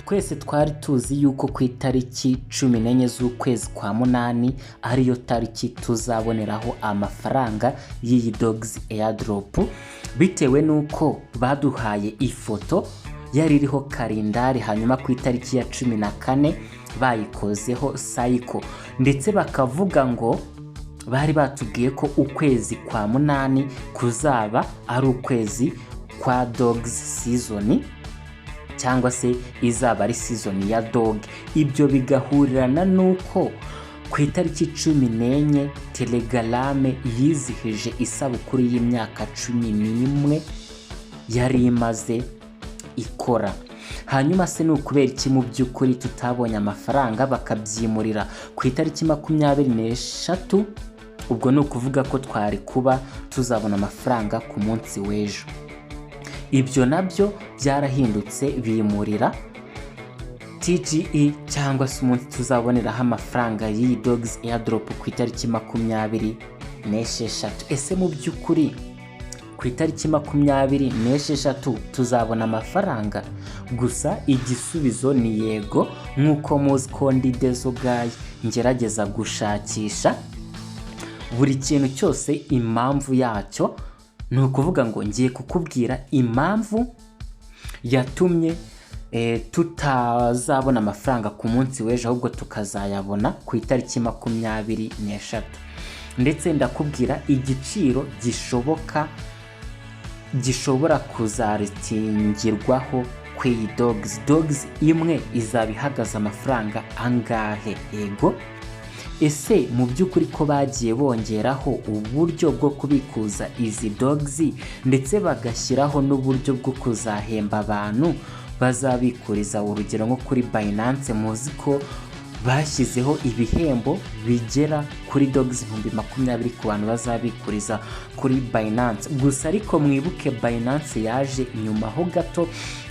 twese twari tuzi yuko ku itariki 14 z'ukwezi kwa munani ariyo tariki tuzaboneraho amafaranga y'iyi dogs airdrop, bitewe nuko baduhaye ifoto yari iriho kalendari, hanyuma ku itariki ya 14 bayikozeho cycle, ndetse bakavuga ngo bari batubwiye ko ukwezi kwa munani kuzaba ari ukwezi kwa dogs season, cyangwa se izaba ari season ya dog. Ibyo bigahurirana nuko ku itariki 14 Telegram yizihije isabukuru y'imyaka 11 yari imaze ikora. Hanyuma se n'ukubera iki mu by'ukuri tutabonye amafaranga bakabyimurira ku itariki 23? Ubwo ni ukuvuga ko twari kuba tuzabona amafaranga ku munsi w'ejo. Ibyo nabyo byarahindutse, bimurira TGE cyangwa se umunsi tuzaboneraho amafaranga y'iyi dogs airdrop ku itariki 26. Ese mu by'ukuri ku itariki 26 tuzabona amafaranga? Gusa igisubizo ni yego, nk'uko muzi ko ndi dezo guy ngerageza gushakisha buri kintu cyose impamvu yacyo. Ni ukuvuga ngo ngiye kukubwira impamvu yatumye tutazabona amafaranga ku munsi w'ejo, ahubwo tukazayabona ku itariki 26, ndetse ndakubwira igiciro gishobora kuzaritingirwaho ku iyi dogs imwe izaba ihagaze amafaranga angahe. Ego, ese mu by'ukuri ko bagiye bongeraho uburyo bwo kubikuza izi dogs, ndetse bagashyiraho n'uburyo bwo kuzahemba abantu bazabikuriza, urugero nko kuri Binance muzi ko bashyizeho ibihembo bigera kuri dogs 20,000 ku bantu bazabikuriza kuri Binance. Gusa ariko mwibuke Binance yaje nyuma ho gato,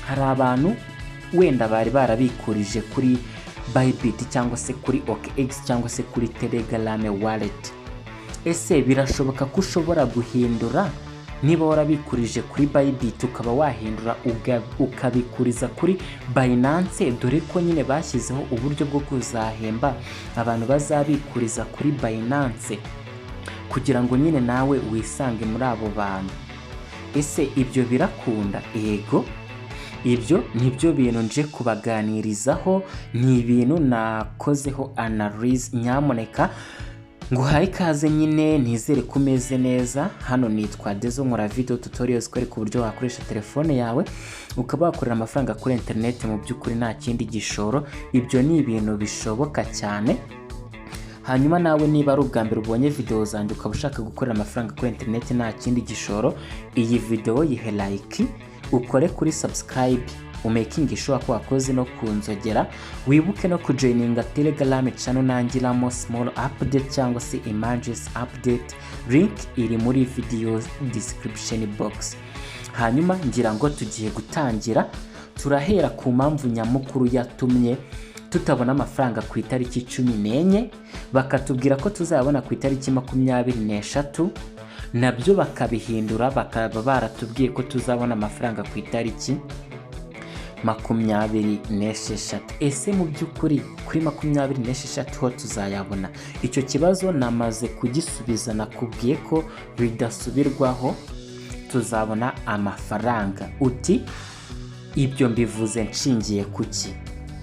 hari abantu wenda bari barabikurije kuri Bybit cyangwa se kuri OKX cyangwa se kuri Telegram wallet. Ese birashoboka ko ushobora guhindura? Niba warabikurije kuri Bybit ukaba wahindura ukabikuriza kuri Binance, dore ko nyine bashyizeho uburyo bwo kuzahemba abantu bazabikuriza kuri Binance kugira ngo nyine nawe wisange muri abo bantu. Ese ibyo birakunda? Yego, ibyo nibyo bintu nje kubaganirizaho, ni ibintu nakozeho analyze. Nyamuneka nguhaye ikaze nyine, nizere ko umeze neza. Hano nitwa Dezo, nkora video tutorials kwereka uburyo wakoresha telefone yawe ukaba wakorera amafaranga kuri internet mu by'ukuri nta kindi gishoro. Ibyo ni ibintu bishoboka cyane. Hanyuma nawe niba ari ubwa mbere ubonye video zanjye ukaba ushaka gukorera amafaranga kuri internet nta kindi gishoro, iyi video yihe like, ukore kuri subscribe, umaking sure ko wakoze no kunzogera, wibuke no kujoininga Telegram channel nangiramo small update cyangwa se images update. Link iri muri video description box. Hanyuma ngira ngo tugiye gutangira. Turahera ku mpamvu nyamukuru yatumye tutabona amafaranga ku itariki 14, bakatubwira ko tuzabona ku itariki 23, nabyo bakabihindura, bakaba baratubwiye ko tuzabona amafaranga ku itariki 26. Ese mu by'ukuri kuri 26 ho tuzayabona? Icyo kibazo namaze kugisubiza, nakubwiye ko bidasubirwaho tuzabona amafaranga. Uti ibyo mbivuze nshingiye kuki?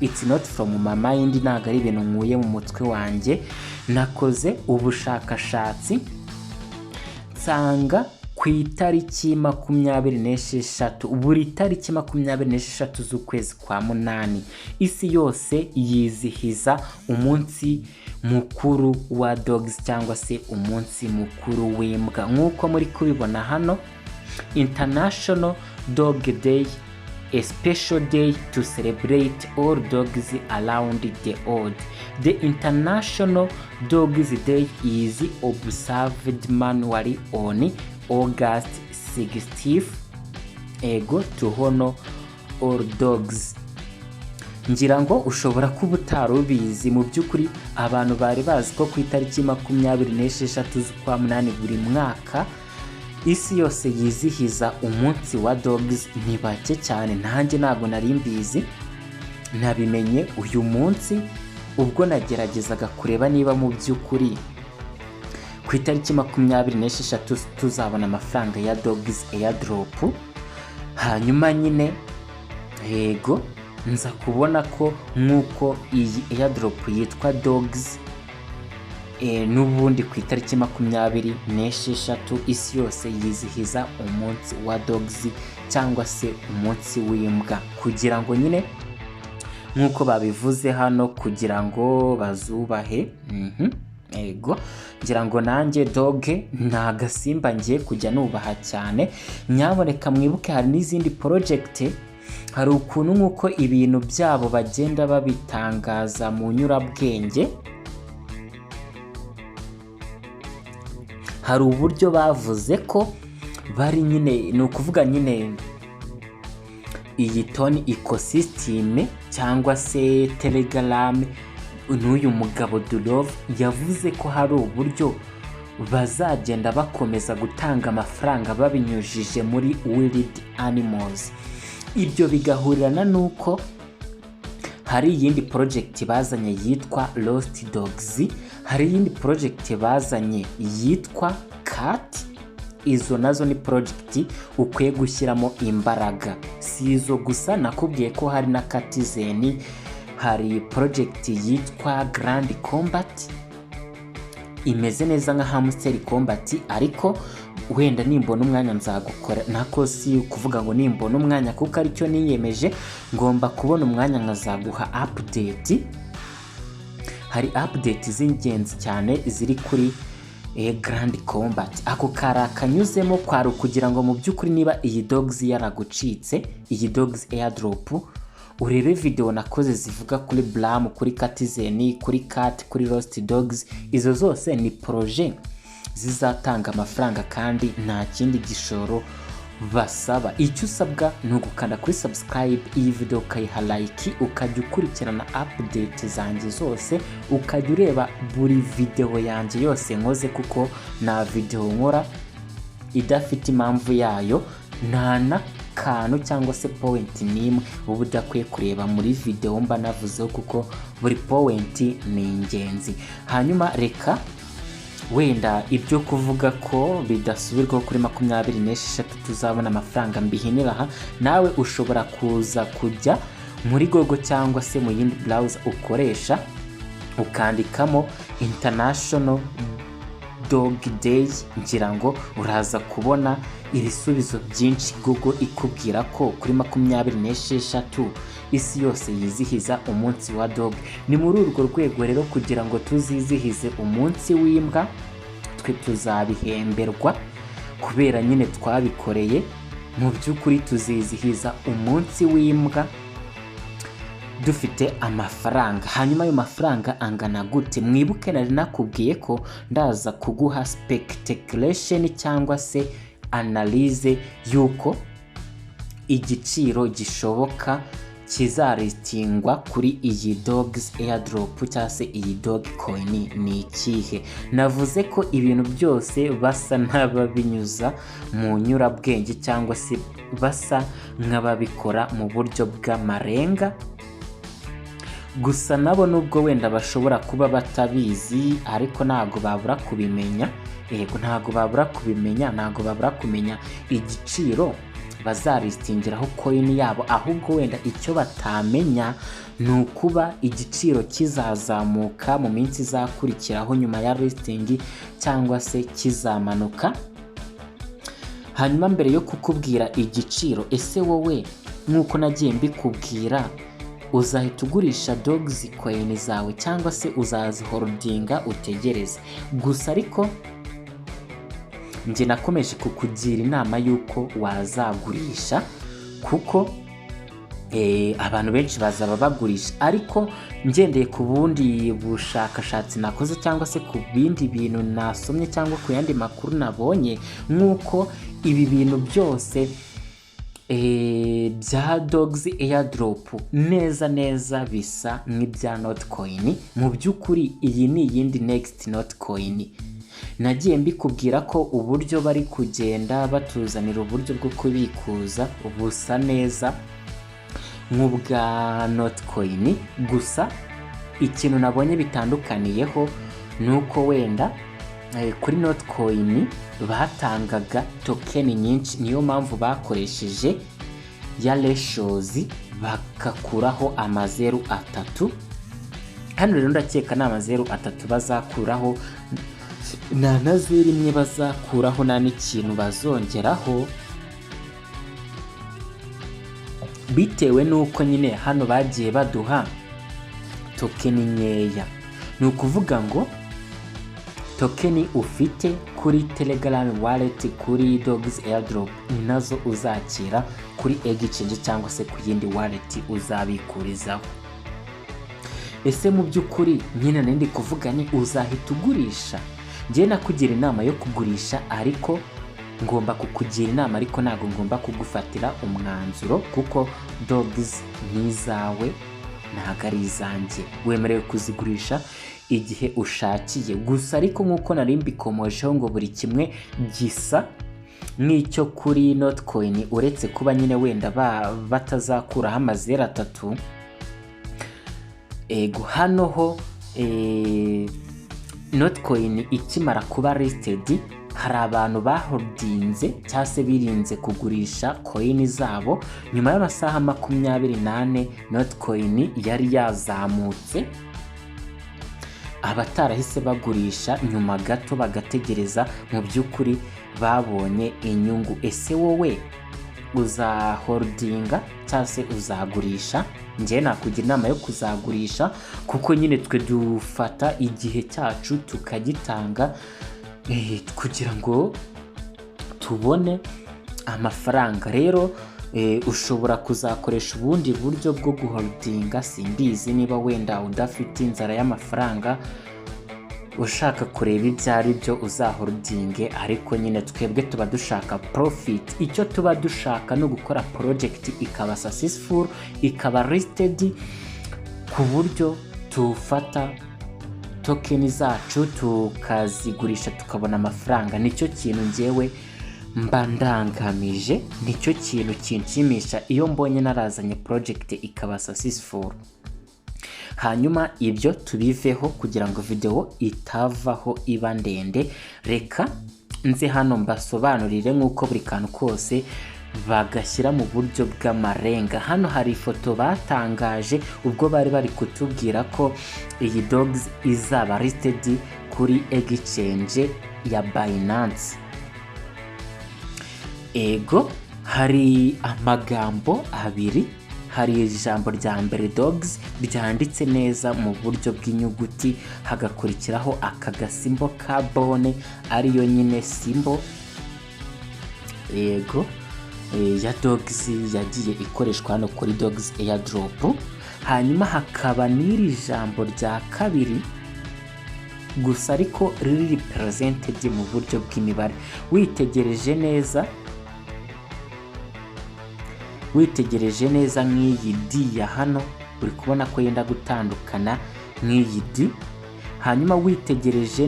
It's not from my mind, ntago ari ibintu nkuye mu mutwe wanjye. Nakoze ubushakashatsi nsanga ku itariki 26, buri tariki 26 z'ukwezi kwa munani isi yose yizihiza umunsi mukuru wa dogs cyangwa se umunsi mukuru w'imbwa. Nk'uko muri kubibona hano, International Dog Day, a special day to celebrate all dogs around the world. The International Dogs Day is observed manually on August 16th, ego, to honor all dogs. Ngira ngo ushobora kuba utarubizi, mu by'ukuri abantu bari bazi ko ku itariki 26 z'ukwa munani buri mwaka isi yose yizihiza umunsi wa dogs. Ni bake cyane, nanjye ntago nari mbizi. nabimenye uyu munsi ubwo nageragezaga kureba niba mu by'ukuri ku itariki 26 tuzabona amafaranga ya Dogs Airdrop. Hanyuma nyine yego nza kubona ko nk'uko iyi Airdrop yitwa Dogs n'ubundi ku itariki 26 isi yose yizihiza umunsi wa Dogs cyangwa se umunsi w'imbwa, kugira ngo nyine nk'uko babivuze hano kugira ngo bazubahe. Ego ngira ngo nanjye doge nta gasimba ngiye kujya nubaha cyane. Nyamuneka mwibuke hari n'izindi project, hari ukuntu nk'uko ibintu byabo bagenda babitangaza mu nyurabwenge, hari uburyo bavuze ko bari nyine ni ukuvuga nyine iyi toni ecosystem cyangwa se Telegram. N'uyu mugabo Durov yavuze ko hari uburyo bazagenda bakomeza gutanga amafaranga babinyujije muri wild animals. Ibyo bigahurirana nuko hari iyindi project bazanye yitwa Lost Dogs, hari iyindi project bazanye yitwa Cat. Izo nazo ni project ukwiye gushyiramo imbaraga. Si izo gusa, nakubwiye ko hari na Citizen, hari project yitwa Grand Combat imeze neza nka Hamster Combat, ariko wenda nimbona umwanya nzagukora. Nako si kuvuga ngo nimbona umwanya, kuko aricyo niyemeje, ngomba kubona umwanya nkazaguha update. Hari update z'ingenzi cyane ziri kuri Grand Combat. Ako karakanyuzemo kwari kugira ngo mu by'ukuri niba iyi Dogs yaragucitse, iyi Dogs Airdrop, urebe video nakoze zivuga kuri Blam, kuri Citizen, kuri Cat, kuri Lost Dogs. Izo zose ni projet zizatanga amafaranga kandi nta kindi gishoro basaba. Icyo usabwa ni ugukanda kuri subscribe, iyi video ukayiha like, ukajya ukurikirana update zanjye zose, ukajya ureba buri video yanjye yose nkoze, kuko na video nkora idafite impamvu yayo, nta kantu cyangwa se point nimwe ubu udakwiye kureba muri video mba navuzeho, kuko buri point ni ingenzi. Hanyuma reka wenda ibyo kuvuga ko bidasubirwaho kuri 26 tuzabona amafaranga mbihinira aha. Nawe ushobora kuza kujya muri Google cyangwa se mu yindi browser ukoresha, ukandikamo International Dog Day, ngira ngo uraza kubona ibisubizo byinshi. Google ikubwira ko kuri 26 isi yose yizihiza umunsi wa Dog. Ni muri urwo rwego rero kugira ngo tuzizihize umunsi w'imbwa, twe tuzabihemberwa kubera nyine twabikoreye. Mu by'ukuri tuzizihiza umunsi w'imbwa dufite amafaranga. Hanyuma ayo mafaranga angana gute? Mwibuke nari nakubwiye ko ndaza kuguha speculation cyangwa se analyze yuko igiciro gishoboka kizaristingwa kuri iyi Dogs Airdrop cyangwa se iyi Dog Coin ni ikihe. Navuze ko ibintu byose basa n'ababinyuza mu nyurabwenge cyangwa se basa nk'ababikora mu buryo bw'amarenga. Gusa nabo nubwo wenda bashobora kuba batabizi, ariko ntago babura kubimenya. Yego ntago babura kubimenya, ntago babura kumenya igiciro bazaristingiraho coin yabo. Ahubwo wenda icyo batamenya ni ukuba igiciro kizazamuka mu minsi izakurikiraho nyuma ya listing cyangwa se kizamanuka. Hanyuma mbere yo kukubwira igiciro, ese wowe nk'uko nagiye mbikubwira, uzahita ugurisha Dogs Coin zawe cyangwa se uzaziholdinga utegereze? Gusa ariko njye nakomeje kukugira inama yuko wazagurisha, kuko abantu benshi bazaba bagurisha. Ariko ngendeye ku bundi bushakashatsi nakoze cyangwa se ku bindi bintu nasomye cyangwa ku yandi makuru nabonye, nk'uko ibi bintu byose bya Dogs Airdrop neza neza bisa nk'ibya Notcoin. Mu by'ukuri iyi ni iyindi next Notcoin. Nagiye mbikubwira ko uburyo bari kugenda batuzanira uburyo bwo kubikuza busa neza nk'ubwa Notcoin, gusa ikintu nabonye bitandukaniyeho nuko wenda kuri Notcoin batangaga token nyinshi, niyo mpamvu bakoresheje ya ratios bakakuraho amazeru 3. Hano rero ndakeka ni amazeru 3 bazakuraho, na zeru imwe bazakuraho, nta n'ikintu bazongeraho, bitewe nuko nyine hano bagiye baduha token nkeya. Ni ukuvuga ngo token ufite kuri Telegram wallet, kuri Dogs Airdrop, ni nazo uzakira kuri exchange cyangwa se ku yindi wallet uzabikurizaho. Ese mu by'ukuri nyine nindi kuvuga ni uzahita ugurisha? Ngiye nakugira inama yo kugurisha, ariko ngomba kukugira inama, ariko ntago ngomba kugufatira umwanzuro, kuko dogs nizawe ntago ari izanjye. Wemerewe kuzigurisha igihe ushakiye, gusa ariko nkuko nari mbikomojeho ngo buri kimwe gisa nk'icyo kuri Notcoin, uretse kuba nyine wenda batazakuraho amazeru 3. Ego hano ho Notcoin ikimara kuba listed, hari abantu baholdinze cyangwa se birinze kugurisha coin zabo. Nyuma y'amasaha 24 Notcoin yari yazamutse, abatarahise bagurisha nyuma gato bagategereza, mu by'ukuri babonye inyungu. Ese wowe uzaholdinga cyangwa se uzagurisha? Ngiye nakugira inama yo kuzagurisha, kuko nyine twe dufata igihe cyacu tukagitanga kugira ngo tubone amafaranga. Rero ushobora kuzakoresha ubundi buryo bwo guholdinga, simbizi niba wenda udafite inzara y'amafaranga, ushaka kureba ibyo ari byo uzaholdinge, ariko nyine twebwe tuba dushaka profit. Icyo tuba dushaka no gukora project ikaba successful, ikaba listed, ku buryo tufata token zacu tukazigurisha tukabona amafaranga. Nicyo kintu ngewe mba ndangamije, nicyo kintu kinshimisha iyo mbonye narazanye project ikaba successful. Hanyuma ibyo tubiveho kugira ngo video itavaho iba ndende, reka nze hano mbasobanurire nk'uko buri kantu kose bagashyira mu buryo bw'amarenga. Hano hari ifoto batangaje ubwo bari kutubwira ko iyi dogs izaba listed kuri exchange ya Binance. Ego hari amagambo abiri, hari ijambo rya mbere dogs ryanditse neza mu buryo bw'inyuguti, hagakurikiraho aka gasimbo ka bone, ariyo nyine simbo yego ya dogs yagiye ikoreshwa hano kuri Dogs Airdrop. Hanyuma hakaba n'iri jambo rya kabiri, gusa ariko riri represented mu buryo bw'imibare. Witegereje neza nk'iyi D ya hano, uri kubona ko yenda gutandukana nk'iyi D. Hanyuma witegereje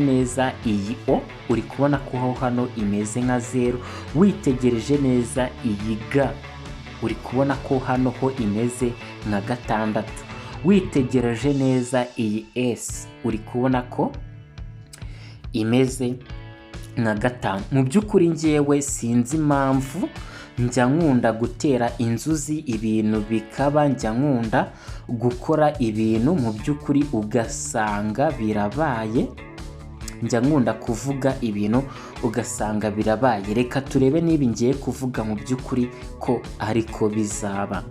neza iyi O, uri kubona ko hano imeze nka 0. Witegereje neza iyi G, uri kubona ko hano ho imeze nka 6. Witegereje neza iyi S, uri kubona ko imeze nka 5. Mu by'ukuri ngewe sinzi impamvu njya nkunda gutera inzuzi ibintu bikaba, njya nkunda gukora ibintu mu by'ukuri ugasanga birabaye, njya nkunda kuvuga ibintu ugasanga birabaye. Reka turebe niba ngiye kuvuga mu by'ukuri ko ariko bizaba.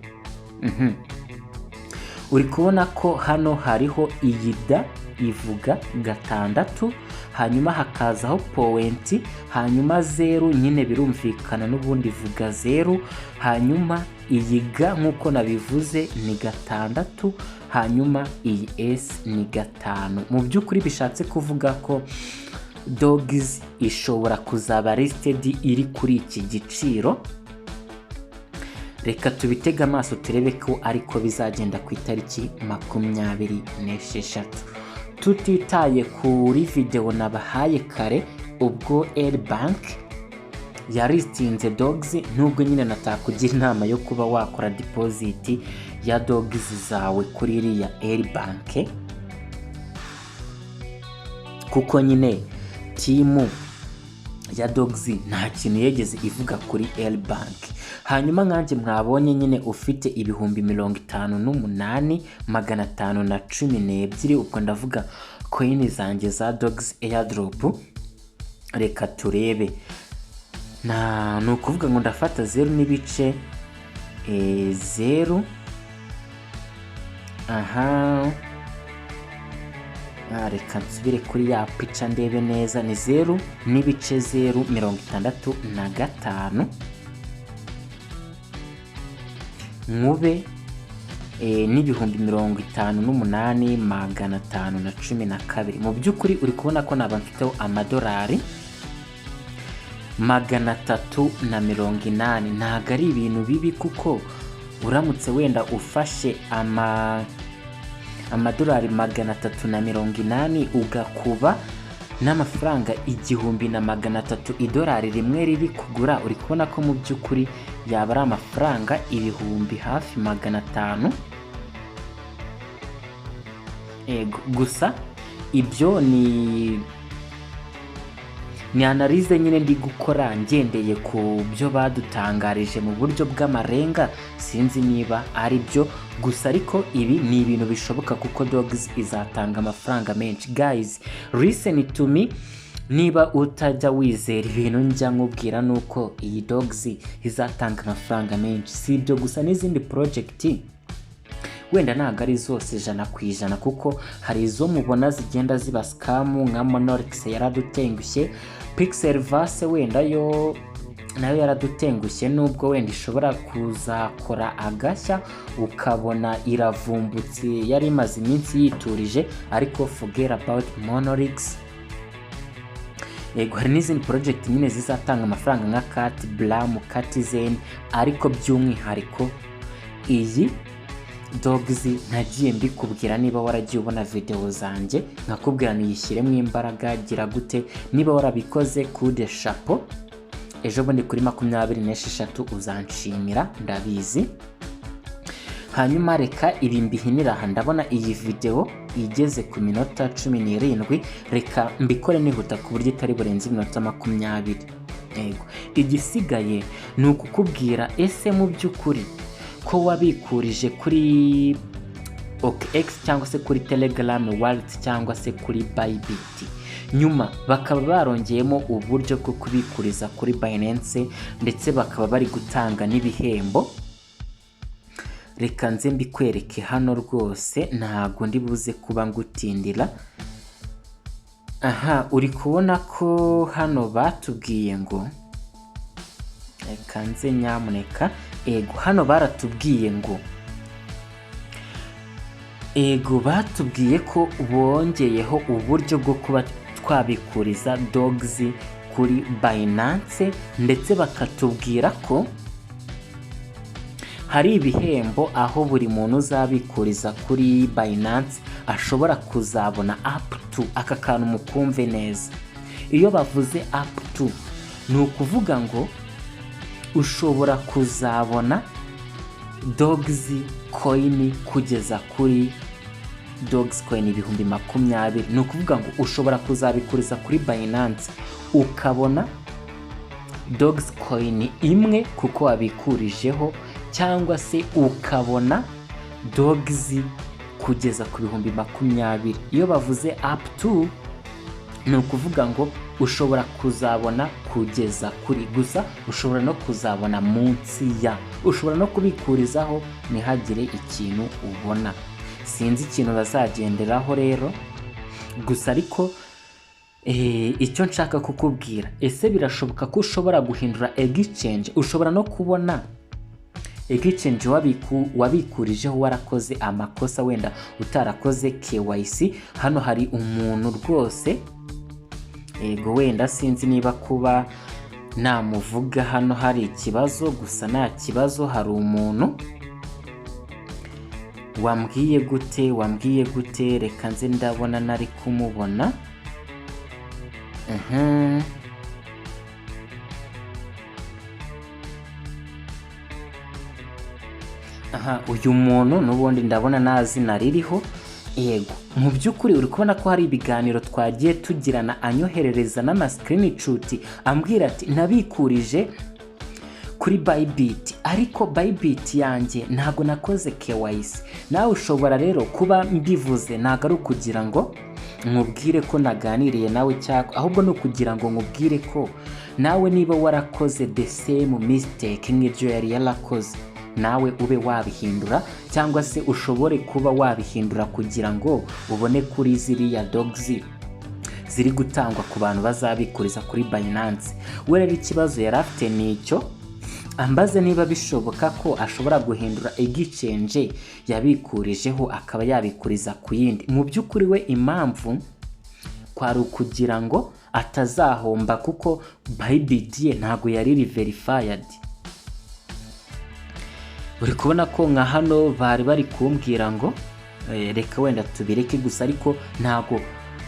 Uri kubona ko hano hariho iyi D ivuga 6, hanyuma hakazaho point, hanyuma 0 nyine birumvikana n'ubundi ivuga 0. Hanyuma iyi G nk'uko nabivuze ni 6, hanyuma iyi S ni 5. Mu by'ukuri bishatse kuvuga ko dogs ishobora kuzaba listed iri kuri iki giciro. Reka tubitega amaso turebe ko ariko bizagenda ku itariki 26. tutitaye kuri video nabahaye kare ubwo Bank yaristinze dogs, nubwo nyine natakugira inama yo kuba wakora deposit ya dogs zawe kuri iriya Bank, kuko nyine timu ya dogs nta kintu yegeze ivuga kuri Bank. Hanyuma nkanjye mwabonye nyine ufite ibihumbi 58,512, ubwo ndavuga coin zanjye za dogs airdrop. Reka turebe, ni ukuvuga ngo ndafata 0 n'ibice 0. Reka nsubire kuri ya pica ndebe neza, ni 0 n'ibice 0,65 nkube n'ibihumbi 58,512. mu by'ukuri uri kubona ko naba mfiteho amadolari 380. ntago ari ibintu bibi, kuko uramutse wenda ufashe amadolari 380 ugakuba n'amafaranga 1,300 idolari rimwe riri kugura, uri kubona ko mu by'ukuri yaba ari amafaranga ibihumbi hafi 500. Gusa ibyo ni analyse nyine ndi gukora ngendeye ku byo badutangarije mu buryo bw'amarenga, sinzi niba ari byo gusa, ariko ibi ni ibintu bishoboka kuko dogs izatanga amafaranga menshi. Guys, listen to me, niba utajya wizera ibintu njya nkubwira nuko iyi dogs izatanga amafaranga menshi. Si ibyo gusa, n'izindi project wenda ntabwo ari zose 100%, kuko hari izo mubona zigenda ziba scam nka Monolix yaradutengushye, Pixelverse wenda nayo yaradutengushye, nubwo wenda ishobora kuzakora agashya ukabona iravumbutse yari imaze iminsi yiturije, ariko forget about Monolix. Hari n'izindi project nyine zizatanga amafaranga nka Cat Blam, Catizen, ariko by'umwihariko iyi dogs nagiye mbikubwira. niba waragiye ubona video zanjye nkakubwira niyishyiremo imbaraga, gira gute, niba warabikoze kude chapeau, ejo bundi kuri 26 uzanshimira, ndabizi. Hanyuma reka ibi mbihinira aha, ndabona iyi video igeze ku minota 17, reka mbikore nihuta ku buryo itari burenze iminota 20. Igisigaye ni ukukubwira ese mu by'ukuri ko wabikurije kuri OKX cyangwa se kuri Telegram wallet cyangwa se kuri Bybit, nyuma bakaba barongeyemo uburyo bwo kubikuriza kuri Binance, ndetse bakaba bari gutanga n'ibihembo. Reka nze mbikwereke hano rwose, ntago ndi buze kuba ngutindira. Uri kubona ko hano batubwiye ngo, reka nze nyamuneka, hano baratubwiye ngo, batubwiye ko bongeyeho uburyo bwo kuba twabikuriza dogs kuri Binance, ndetse bakatubwira ko hari ibihembo aho buri muntu uzabikuriza kuri Binance ashobora kuzabona up to, aka kantu mukumve neza, iyo bavuze up to ni ukuvuga ngo ushobora kuzabona dogs coin kugeza kuri dogs coin 20,000. ni ukuvuga ngo ushobora kuzabikuriza kuri Binance ukabona dogs coin imwe kuko wabikurijeho, cyangwa se ukabona dogs kugeza ku 20,000. iyo bavuze up to ni ukuvuga ngo ushobora kuzabona kugeza kuri, gusa ushobora no kuzabona munsi ya, ushobora no kubikurizaho ntihagire ikintu ubona. Sinzi ikintu bazagenderaho rero, gusa ariko icyo nshaka kukubwira, ese birashoboka ko ushobora guhindura exchange, ushobora no kubona exchange wabikurijeho warakoze amakosa, wenda utarakoze KYC. hano hari umuntu rwose, wenda sinzi niba kuba namuvuga hano hari ikibazo, gusa nta kibazo. hari umuntu wambwiye gute, reka nze ndabona nari kumubona. uyu muntu n'ubundi ndabona nta zina ririho. Yego, mu by'ukuri uri kubona ko hari ibiganiro twagiye tugirana, anyoherereza n'ama-screenshot ambwira ati nabikurije kuri Bybit, ariko Bybit yanjye ntago nakoze KYC. Nawe ushobora rero kuba mbivuze ntago ari ukugira ngo nkubwire ko naganiriye nawe cyangwa ahubwo no kugira ngo nkubwire ko nawe niba warakoze the same mistake nk'ibyo yari yarakoze, nawe ube wabihindura cyangwa se ushobore kuba wabihindura kugira ngo ubone kuri ziriya dogs ziri gutangwa ku bantu bazabikuriza kuri Binance. We rero ikibazo yari afite nicyo, ambaze niba bishoboka ko ashobora guhindura exchange yabikurijeho akaba yabikuriza ku yindi. Mu by'ukuri we impamvu kwari ukugira ngo atazahomba kuko Bybit ye ntago yari verified. Uri kubona ko nka hano bari kumbwira ngo reka wenda tubireke gusa, ariko ntago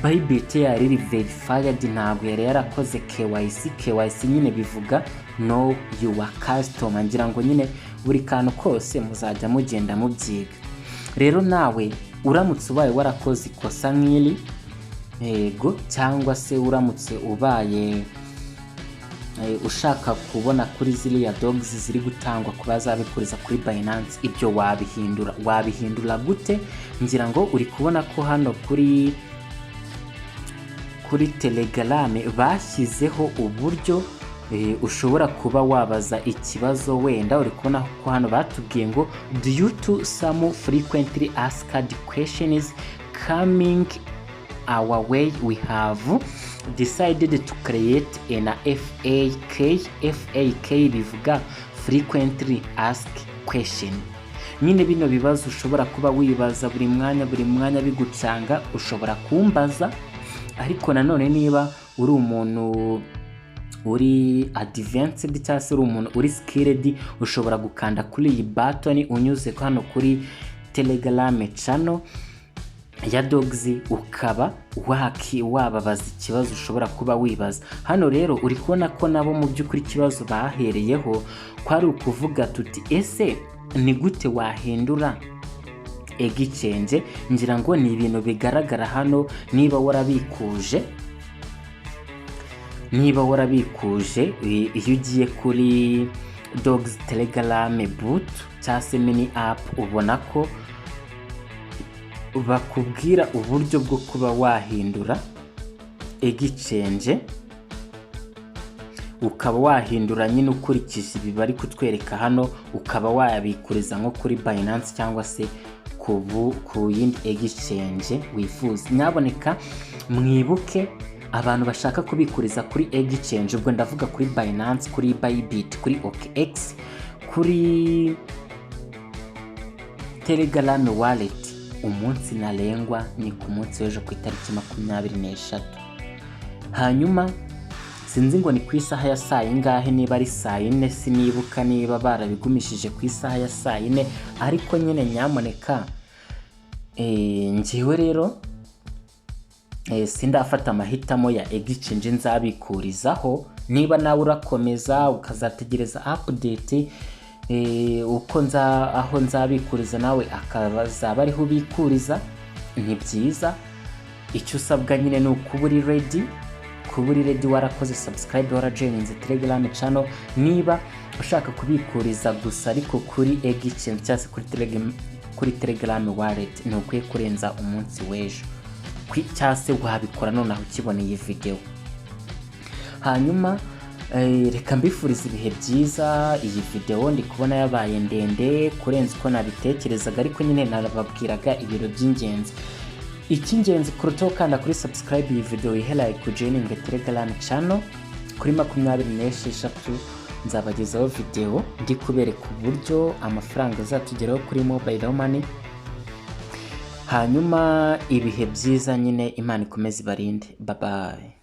Bybit yari verified, ntago yari yarakoze KYC. KYC nyine bivuga know your customer. Ngira ngo nyine buri kantu kose muzajya mugenda mubyiga. Rero nawe uramutse ubaye warakoze ikosa nk'iri, yego, cyangwa se uramutse ubaye ushaka kubona kuri ziriya dogs ziri gutangwa ku bazabikuriza kuri Binance, ibyo wabihindura gute? Ngira ngo uri kubona ko hano kuri Telegram bashyizeho uburyo ushobora kuba wabaza ikibazo. Wenda uri kubona ko hano batubwiye ngo due to some frequently asked questions coming our way, we have decided to create an FAQ bivuga frequently asked question. Nyine bino bibazo ushobora kuba wibaza buri mwanya bigucanga, ushobora kumbaza. Ariko nanone niba uri umuntu uri advanced cyangwa se uri umuntu uri skilled, ushobora gukanda kuri iyi button unyuze hano kuri Telegram channel ya dogs, ukaba wababaza ikibazo ushobora kuba wibaza. Hano rero uri kubona ko nabo mu by'ukuri ikibazo bahereyeho kwari ukuvuga tuti ese ni gute wahindura exchange. Ngira ngo ni ibintu bigaragara hano. Niba warabikuje iyo ugiye kuri dogs Telegram boot cyangwa se mini app, ubona ko bakubwira uburyo bwo kuba wahindura exchange, ukaba wahindura nyine ukurikije ibi bari kutwereka hano, ukaba wayabikuriza nko kuri Binance cyangwa se ku yindi exchange wifuza. Nyaboneka mwibuke abantu bashaka kubikuriza kuri exchange, ubwo ndavuga kuri Binance, kuri Bybit, kuri OKX, kuri Telegram wallet, umunsi ntarengwa ni ku munsi w'ejo ku itariki 24. Hanyuma sinzi ngo ni ku isaha ya saa ingahe, niba ari saa 4 sinibuka niba barabigumishije ku isaha ya saa 4, ariko nyine nyamuneka ngiwe rero sindafata amahitamo ya exchange nzabikurizaho. Niba nawe urakomeza ukazategereza update uko aho nzabikuriza nawe akazaba ariho ubikuriza, ni byiza. Icyo usabwa nyine ni ukuba uri ready, warakoze subscribe, warajoininze Telegram channel. Niba ushaka kubikuriza gusa ariko kuri exchange cyangwa se kuri Telegram wallet, ni ukwiye kurenza umunsi w'ejo cyangwa se wabikora nonaho ukiboneye video. Hanyuma reka mbifuriza ibihe byiza. Iyi video ndi kubona yabaye ndende kurenza uko nabitekerezaga, ariko nyine narababwiraga ibiro by'ingenzi. Icy'ingenzi kuruta kanda kuri subscribe iyi video, ihela ikujoininge Telegram channel. Kuri 26 nzabagezaho video ndi kubereka uburyo amafaranga azatugeraho kuri mobile money. Hanyuma ibihe byiza nyine, Imana ikomeze ibarinde. Bye bye.